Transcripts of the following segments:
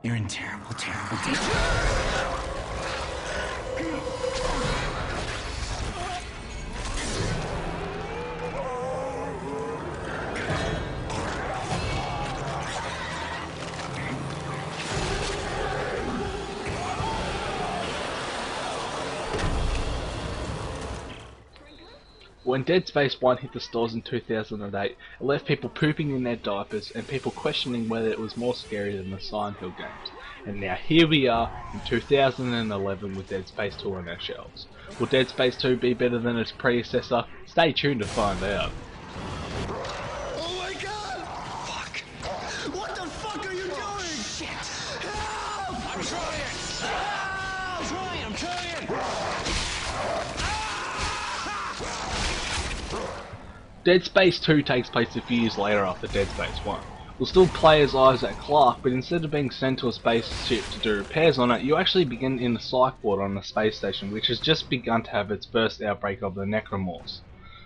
You're in terrible, terrible danger. When Dead Space 1 hit the stores in 2008, it left people pooping in their diapers and people questioning whether it was more scary than the Silent Hill games. And now here we are in 2011 with Dead Space 2 on our shelves. Will Dead Space 2 be better than its predecessor? Stay tuned to find out. Oh my god! Fuck! What the fuck are you doing? Shit! Help! I'm trying! Help! I'm trying! Dead Space 2 takes place a few years later after Dead Space 1. You'll still play as Isaac Clarke, but instead of being sent to a spaceship to do repairs on it, you actually begin in the psych ward on a space station which has just begun to have its first outbreak of the necromorphs.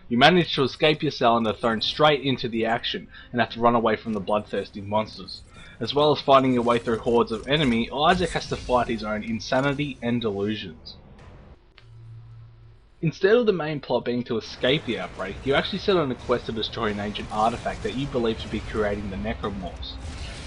You manage to escape your cell and are thrown straight into the action and have to run away from the bloodthirsty monsters. As well as fighting your way through hordes of enemy, Isaac has to fight his own insanity and delusions. Instead of the main plot being to escape the outbreak, you actually set on a quest to destroy an ancient artifact that you believe to be creating the necromorphs.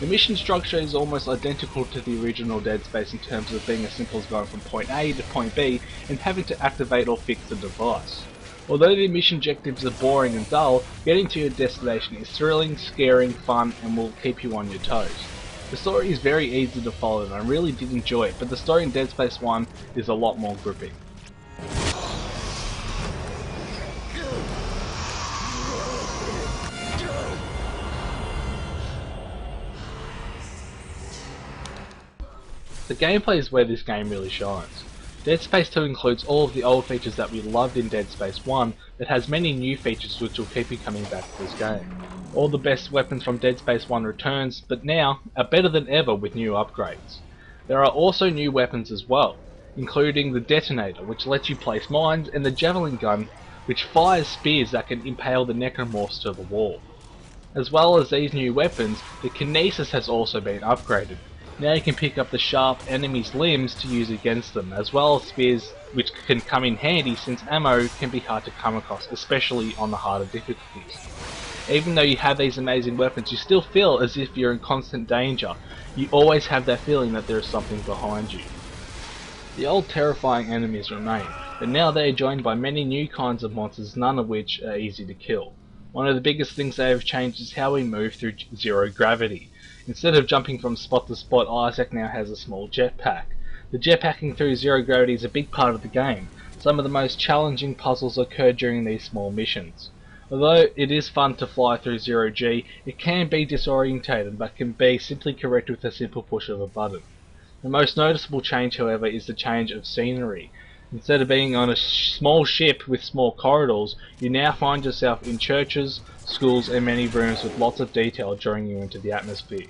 The mission structure is almost identical to the original Dead Space in terms of being as simple as going from point A to point B and having to activate or fix the device. Although the mission objectives are boring and dull, getting to your destination is thrilling, scaring, fun, and will keep you on your toes. The story is very easy to follow and I really did enjoy it, but the story in Dead Space 1 is a lot more gripping. The gameplay is where this game really shines. Dead Space 2 includes all of the old features that we loved in Dead Space 1, but has many new features which will keep you coming back to this game. All the best weapons from Dead Space 1 returns, but now are better than ever with new upgrades. There are also new weapons as well, including the detonator, which lets you place mines, and the javelin gun, which fires spears that can impale the necromorphs to the wall. As well as these new weapons, the kinesis has also been upgraded. Now you can pick up the sharp enemies' limbs to use against them, as well as spears which can come in handy since ammo can be hard to come across, especially on the harder difficulties. Even though you have these amazing weapons, you still feel as if you're in constant danger. You always have that feeling that there is something behind you. The old terrifying enemies remain, but now they are joined by many new kinds of monsters, none of which are easy to kill. One of the biggest things they have changed is how we move through zero gravity. Instead of jumping from spot to spot, Isaac now has a small jetpack. The jetpacking through zero gravity is a big part of the game. Some of the most challenging puzzles occur during these small missions. Although it is fun to fly through zero G, it can be disorientated but can be simply corrected with a simple push of a button. The most noticeable change, however, is the change of scenery. Instead of being on a small ship with small corridors, you now find yourself in churches, schools and many rooms with lots of detail drawing you into the atmosphere.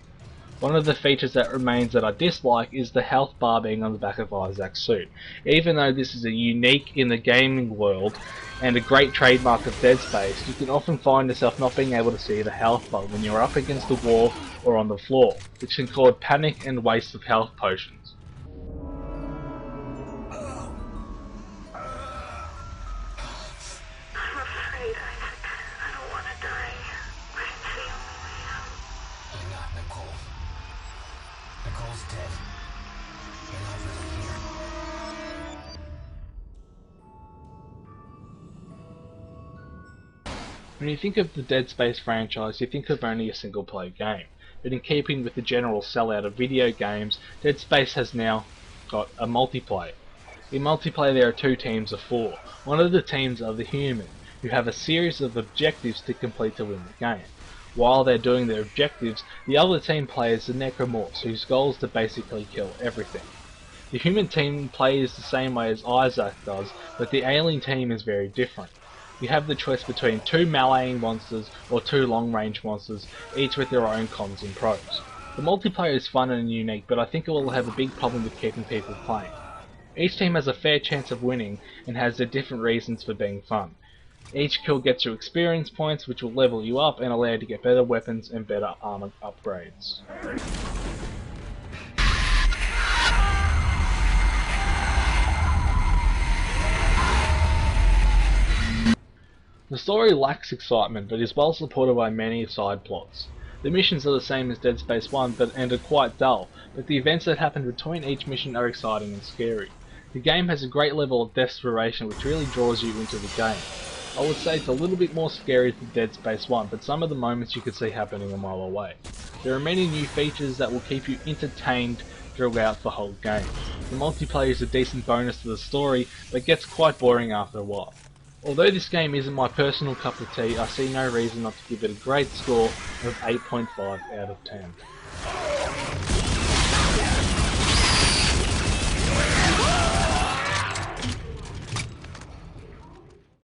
One of the features that remains that I dislike is the health bar being on the back of Isaac's suit. Even though this is a unique in the gaming world and a great trademark of Dead Space, you can often find yourself not being able to see the health bar when you're up against the wall or on the floor, which can cause panic and waste of health potions. Nicole's dead. You're not really here. When you think of the Dead Space franchise, you think of only a single player game. But in keeping with the general sellout of video games, Dead Space has now got a multiplayer. In multiplayer there are two teams of 4. One of the teams are the human, who have a series of objectives to complete to win the game. While they're doing their objectives, the other team plays the necromorphs, whose goal is to basically kill everything. The human team plays the same way as Isaac does, but the alien team is very different. You have the choice between 2 meleeing monsters or 2 long-range monsters, each with their own cons and pros. The multiplayer is fun and unique, but I think it will have a big problem with keeping people playing. Each team has a fair chance of winning and has their different reasons for being fun. Each kill gets you experience points which will level you up and allow you to get better weapons and better armor upgrades. story lacks excitement, but is well supported by many side plots. The missions are the same as Dead Space 1 and are quite dull, but the events that happen between each mission are exciting and scary. The game has a great level of desperation which really draws you into the game. I would say it's a little bit more scary than Dead Space 1, but some of the moments you could see happening a mile away. There are many new features that will keep you entertained throughout the whole game. The multiplayer is a decent bonus to the story, but gets quite boring after a while. Although this game isn't my personal cup of tea, I see no reason not to give it a great score of 8.5 out of 10.